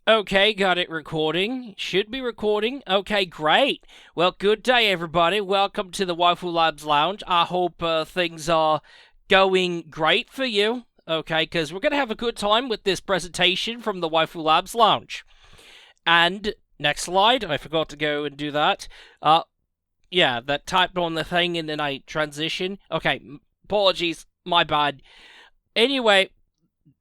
Okay, got it recording. Should be recording. Okay, great. Well, good day, everybody. Welcome to the Waifu Labs Lounge. I hope things are going great for you. Okay, because we're going to have a good time with this presentation from the Waifu Labs Lounge. And next slide. I forgot to go and do that. Yeah, that typed on the thing and then I transition. Okay, apologies. My bad. Anyway,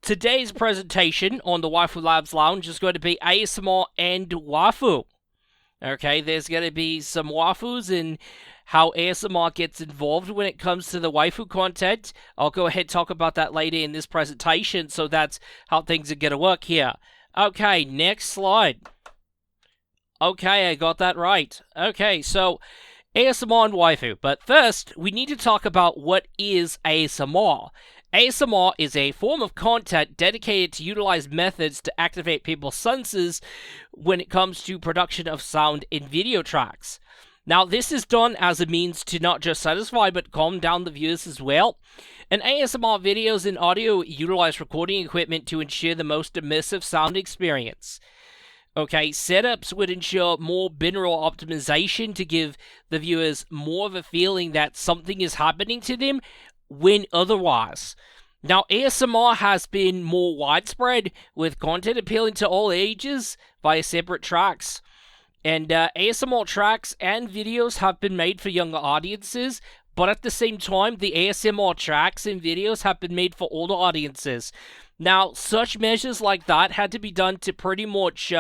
today's presentation on the Waifu Labs Lounge is going to be ASMR and waifu. Okay, there's going to be some waifus and how ASMR gets involved when it comes to the waifu content. I'll go ahead and talk about that later in this presentation, so that's how things are going to work here. Okay, next slide. Okay, I got that right. Okay, so ASMR and waifu. But first, we need to talk about what is ASMR. ASMR is a form of content dedicated to utilize methods to activate people's senses when it comes to production of sound in video tracks. Now, this is done as a means to not just satisfy but calm down the viewers as well. And ASMR videos and audio utilize recording equipment to ensure the most immersive sound experience. Okay, setups would ensure more binaural optimization to give the viewers more of a feeling that something is happening to them when otherwise. Now, ASMR has been more widespread, with content appealing to all ages via separate tracks. And ASMR tracks and videos have been made for younger audiences, but at the same time, the ASMR tracks and videos have been made for older audiences. Now, such measures like that had to be done to pretty much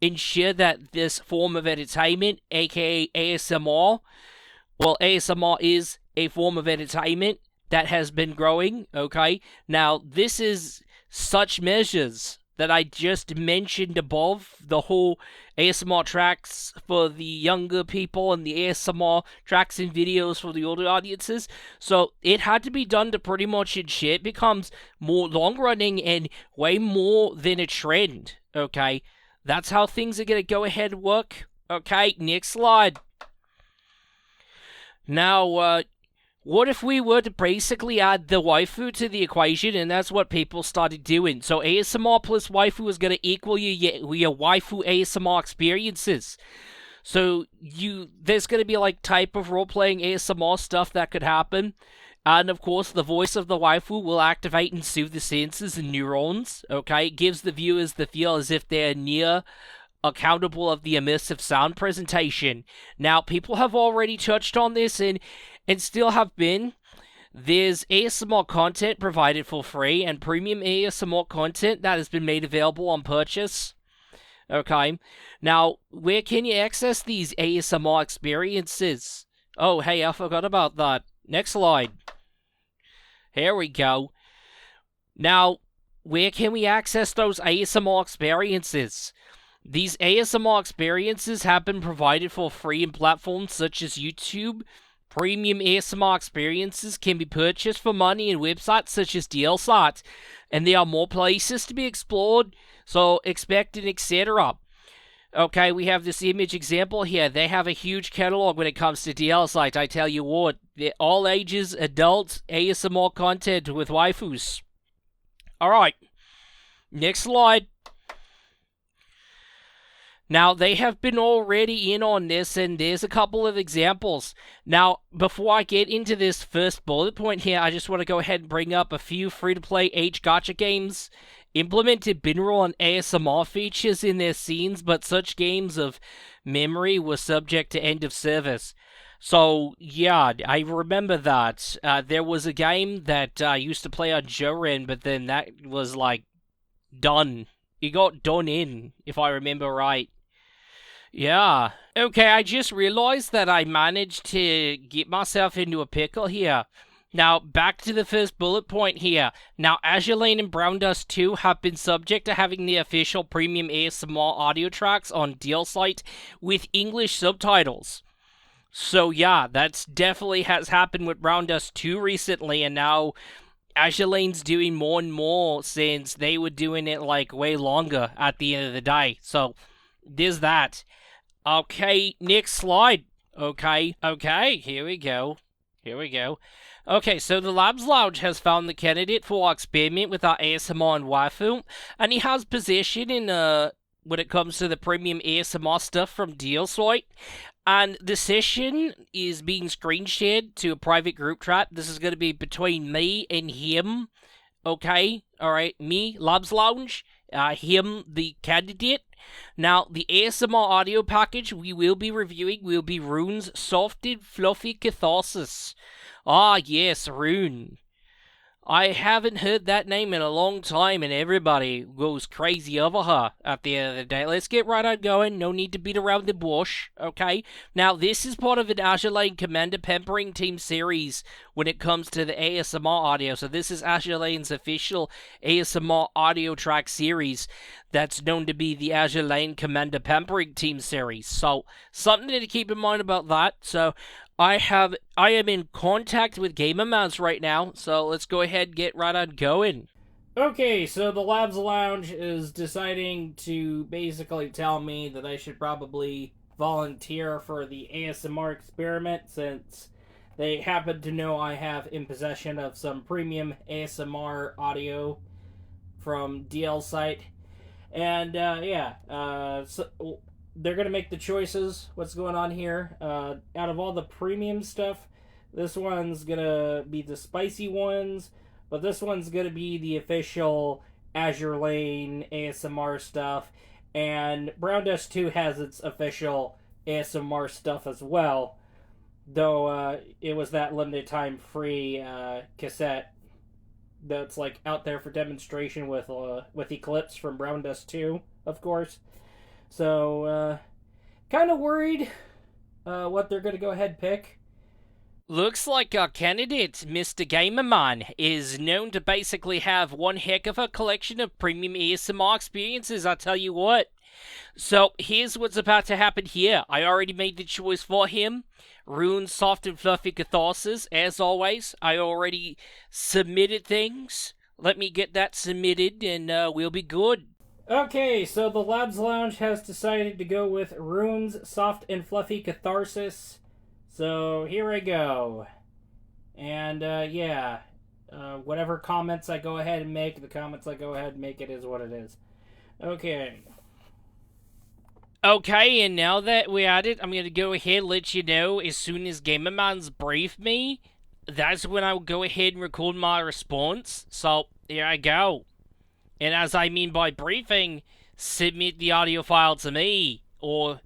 ensure that this form of entertainment, aka ASMR, well, ASMR is a form of entertainment that has been growing, okay? Now, this is such measures that I just mentioned above, the whole ASMR tracks for the younger people and the ASMR tracks and videos for the older audiences. So it had to be done to pretty much ensure it becomes more long-running and way more than a trend, okay? That's how things are going to go ahead and work. Okay, next slide. Now, what if we were to basically add the waifu to the equation, and that's what people started doing? So ASMR plus waifu is going to equal your waifu ASMR experiences. So there's going to be like type of role-playing ASMR stuff that could happen. And of course, the voice of the waifu will activate and soothe the senses and neurons, okay? It gives the viewers the feel as if they're near accountable of the immersive sound presentation. Now, people have already touched on this and still have been. There's ASMR content provided for free and premium ASMR content that has been made available on purchase. Okay, now, where can you access these ASMR experiences? Oh, hey, I forgot about that. Next slide. Here we go. Now, where can we access those ASMR experiences? These ASMR experiences have been provided for free in platforms such as YouTube. Premium ASMR experiences can be purchased for money in websites such as DLSite, and there are more places to be explored, so expect it, etc. Okay, we have this image example here. They have a huge catalog when it comes to DLSite, I tell you what. They're all ages, adult ASMR content with waifus. Alright, next slide. Now, they have been already in on this, and there's a couple of examples. Now, before I get into this first bullet point here, I just want to go ahead and bring up a few free-to-play gacha games implemented binaural and ASMR features in their scenes, but such games of memory were subject to end of service. So, yeah, I remember that. There was a game that I used to play on Jorin, but then that was, like, done. It got done in, if I remember right. Yeah. Okay, I just realized that I managed to get myself into a pickle here. Now, back to the first bullet point here. Now, Azure Lane and Brown Dust 2 have been subject to having the official premium ASMR audio tracks on DLSite with English subtitles. So yeah, that's definitely has happened with Brown Dust 2 recently, and now Azure Lane's doing more and more since they were doing it like way longer at the end of the day. So, there's that. Okay, next slide. Okay, here we go. Okay, so the Labs Lounge has found the candidate for our experiment with our ASMR and waifu, and he has positioned in when it comes to the premium ASMR stuff from DLSite. And the session is being screen shared to a private group chat. This is going to be between me and him. Okay, alright, me, Labs Lounge, him, the candidate. Now, the ASMR audio package we will be reviewing will be Rune's Soft and Fluffy Catharsis. Ah, yes, Rune. I haven't heard that name in a long time, and everybody goes crazy over her at the end of the day. Let's get right on going. No need to beat around the bush, okay? Now, this is part of an Azure Lane Commander Pampering Team series when it comes to the ASMR audio. So this is Azure Lane's official ASMR audio track series that's known to be the Azure Lane Commander Pampering Team series. So, something to keep in mind about that. So, I am in contact with Gamer Mouse right now, so let's go ahead and get right on going. Okay, so the Labs Lounge is deciding to basically tell me that I should probably volunteer for the ASMR experiment since they happen to know I have in possession of some premium ASMR audio from DLSite. And, so they're going to make the choices. What's going on here? Out of all the premium stuff, this one's going to be the spicy ones, but this one's going to be the official Azure Lane ASMR stuff, and Brown Dust 2 has its official ASMR stuff as well, though it was that limited time free cassette that's like out there for demonstration with Eclipse from Brown Dust 2, of course. So, kind of worried what they're going to go ahead and pick. Looks like our candidate, Mr. Gamerman, is known to basically have one heck of a collection of premium ASMR experiences, I tell you what. So, here's what's about to happen here. I already made the choice for him. Rune's Soft and Fluffy Catharsis, as always. I already submitted things. Let me get that submitted and we'll be good. Okay, so the Labs Lounge has decided to go with Rune's Soft and Fluffy Catharsis. So here I go. And whatever comments I go ahead and make, it is what it is. Okay. Okay, and now that we're at it, I'm going to go ahead and let you know as soon as Gamerman's briefed me, that's when I'll go ahead and record my response. So, here I go. And as I mean by briefing, submit the audio file to me. Or,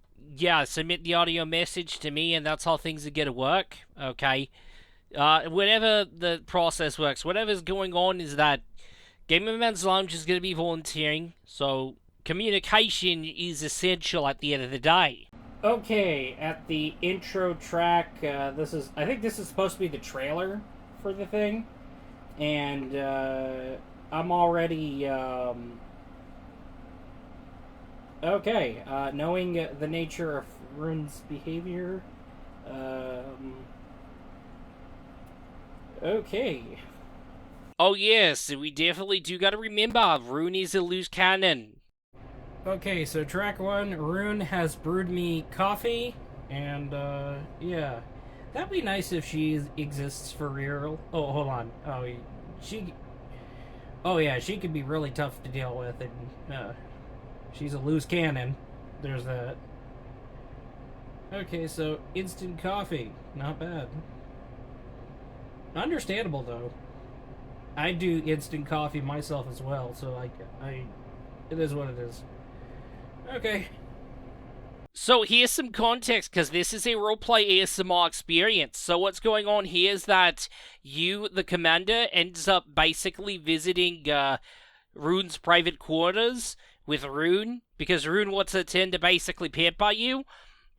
submit the audio message to me, and that's how things are going to work. Okay. Whatever the process works, whatever's going on is that Gamerman's Lounge is going to be volunteering, so communication is essential at the end of the day. Okay, at the intro track, I think this is supposed to be the trailer for the thing. And, I'm already, knowing the nature of Rune's behavior, okay. Oh yes, we definitely do gotta remember, Rune is a loose cannon. Okay, so track 1, Rune has brewed me coffee, and, that'd be nice if she exists for real. Oh, hold on. She could be really tough to deal with, and she's a loose cannon. There's that. Okay, so instant coffee, not bad. Understandable though. I do instant coffee myself as well, so it is what it is. Okay. So here's some context, because this is a roleplay ASMR experience. So what's going on here is that you, the commander, ends up basically visiting Rune's private quarters with Rune, because Rune wants to tend to basically pamper you.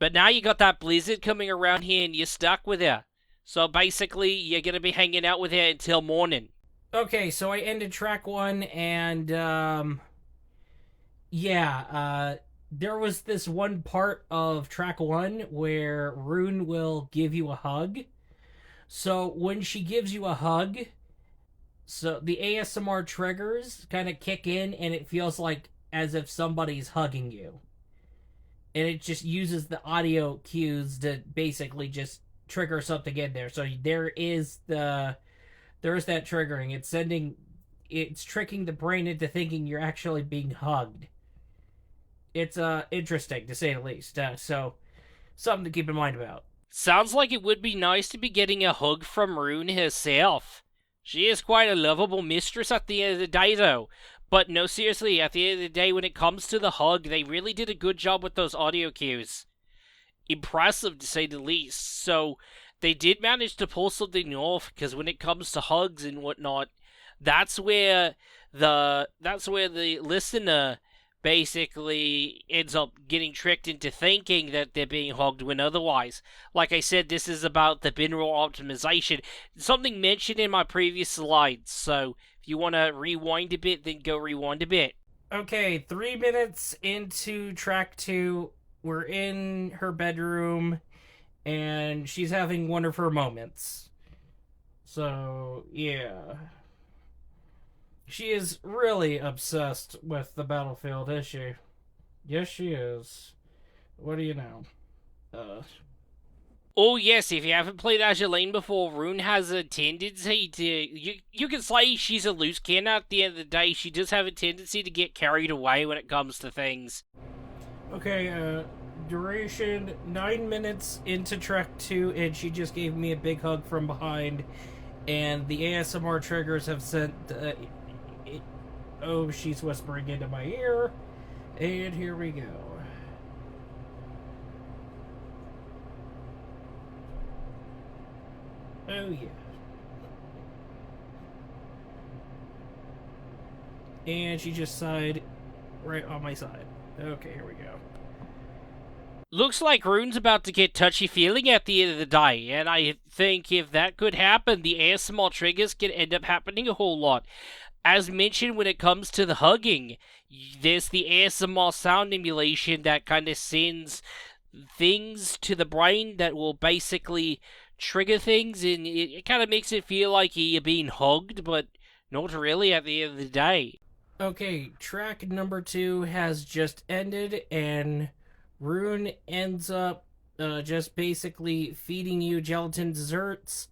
But now you got that blizzard coming around here and you're stuck with her. So basically, you're going to be hanging out with her until morning. Okay, so I ended track 1, and there was this one part of track 1 where Rune will give you a hug. So when she gives you a hug, so the ASMR triggers kind of kick in, and it feels like as if somebody's hugging you. And it just uses the audio cues to basically just trigger something in there. So there is that triggering. It's tricking the brain into thinking you're actually being hugged. It's interesting to say the least. So something to keep in mind about. Sounds like it would be nice to be getting a hug from Rune herself. She is quite a lovable mistress at the end of the day, though. But no, seriously, at the end of the day, when it comes to the hug, they really did a good job with those audio cues. Impressive to say the least. So they did manage to pull something off because when it comes to hugs and whatnot, that's where the listener basically ends up getting tricked into thinking that they're being hugged when otherwise, like I said, this is about the binaural optimization, something mentioned in my previous slides. So if you want to rewind a bit, then go rewind a bit. Okay, 3 minutes into track two, we're in her bedroom and she's having one of her moments. So, yeah. She is really obsessed with the battlefield, is she? Yes, she is. What do you know? Uh, Oh yes, if you haven't played Azulene before, Rune has a tendency to you can say she's a loose cannon at the end of the day. She does have a tendency to get carried away when it comes to things. okay, duration 9 minutes into track two, and she just gave me a big hug from behind. And the ASMR triggers have sent. Oh, she's whispering into my ear. And here we go. Oh, yeah. And she just sighed right on my side. Okay, here we go. Looks like Rune's about to get touchy-feeling at the end of the day, and I think if that could happen, the ASMR triggers can end up happening a whole lot. As mentioned, when it comes to the hugging, there's the ASMR sound emulation that kind of sends things to the brain that will basically trigger things, and it kind of makes it feel like you're being hugged, but not really at the end of the day. Okay, track number two has just ended, and Rune ends up just basically feeding you gelatin desserts.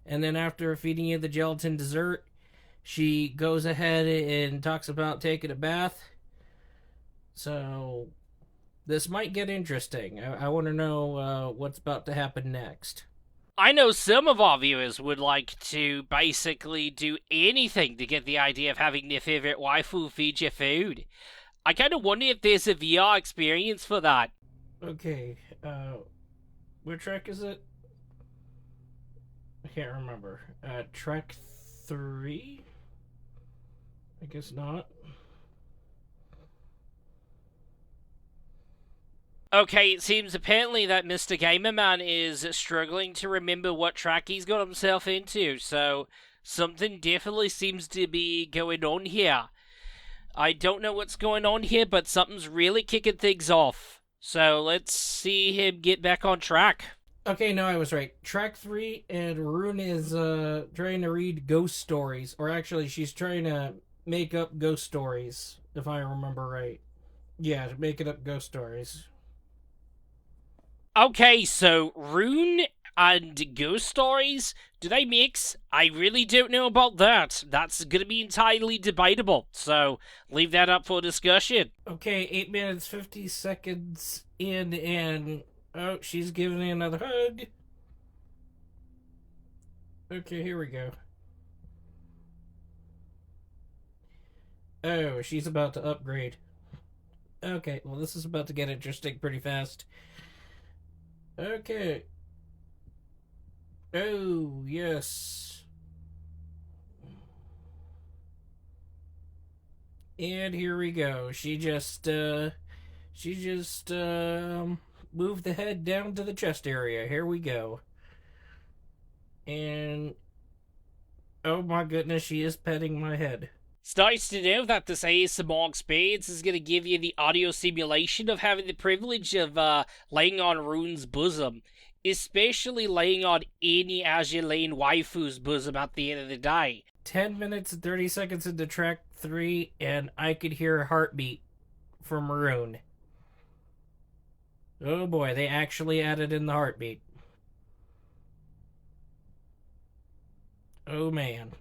And then after feeding you the gelatin dessert, she goes ahead and talks about taking a bath. So this might get interesting. I want to know what's about to happen next. I know some of our viewers would like to basically do anything to get the idea of having their favorite waifu feed you food. I kind of wonder if there's a VR experience for that. Okay, what track is it? I can't remember. Track three? I guess not. Okay, it seems apparently that Mr. Gamerman is struggling to remember what track he's got himself into, so something definitely seems to be going on here. I don't know what's going on here, but something's really kicking things off. So let's see him get back on track. Okay, no, I was right. Track three, and Rune is trying to read ghost stories, or actually, she's trying to make up ghost stories, if I remember right. Yeah, making up ghost stories. Okay, so Rune and ghost stories, do they mix? I really don't know about that. That's gonna be entirely debatable, so leave that up for discussion. Okay, 8 minutes 50 seconds in, and oh, she's giving me another hug. Okay, here we go. Oh, she's about to upgrade. Okay, well, this is about to get interesting pretty fast. Okay. Oh, yes. And here we go. She just moved the head down to the chest area. Here we go. And oh my goodness, she is petting my head. It's nice to know that this ASMR experience is going to give you the audio simulation of having the privilege of laying on Rune's bosom, especially laying on any Azulene waifu's bosom at the end of the day. 10 minutes and 30 seconds into track 3, and I could hear a heartbeat from Rune. Oh boy, they actually added in the heartbeat. Oh man.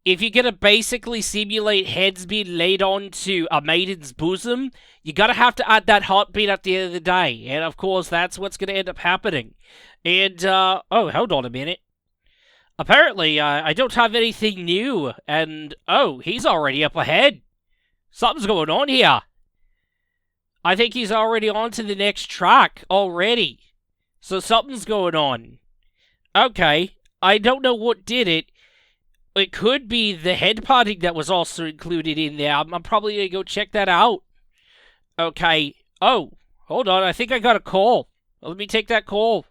if you're gonna basically simulate heads being laid onto a maiden's bosom, you gotta have to add that heartbeat at the end of the day. And of course, that's what's gonna end up happening. And, oh, hold on a minute. Apparently, I don't have anything new, and, oh, he's already up ahead. Something's going on here. I think he's already on to the next track already. So something's going on. Okay, I don't know what did it. It could be the head parting that was also included in there. I'm probably gonna go check that out. Okay. Oh, hold on. I think I got a call. Let me take that call.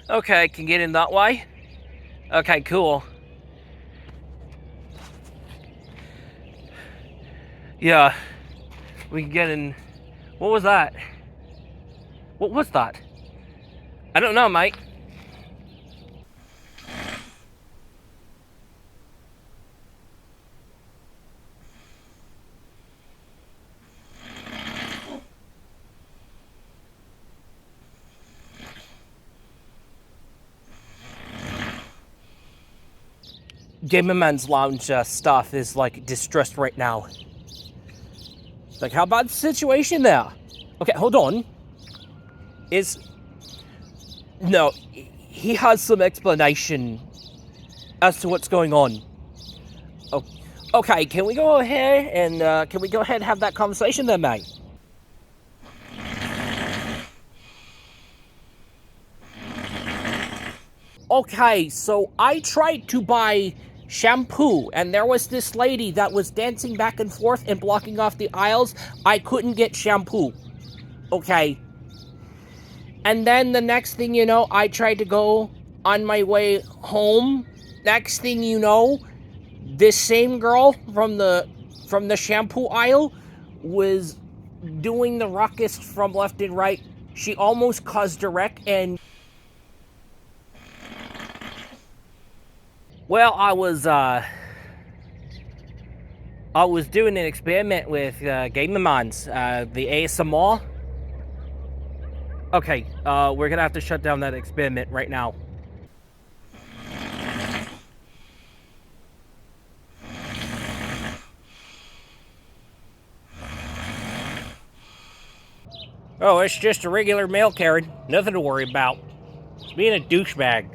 Okay, I can get in that way. Okay, cool. Yeah, we can get in. What was that? What was that? I don't know, mate. Gamerman's Lounge staff is like distressed right now. Like, how about the situation there? Okay, hold on. No, he has some explanation as to what's going on. Oh, okay, can we go ahead and have that conversation then, mate? Okay, so I tried to buy shampoo, and there was this lady that was dancing back and forth and blocking off the aisles. I couldn't get shampoo. Okay. And then the next thing you know, I tried to go on my way home. Next thing you know, this same girl from the shampoo aisle was doing the ruckus from left and right. She almost caused a wreck, and well, I was doing an experiment with Gamer Minds, the ASMR. Okay, we're gonna have to shut down that experiment right now. Oh, it's just a regular mail, Karen. Nothing to worry about. It's being a douchebag.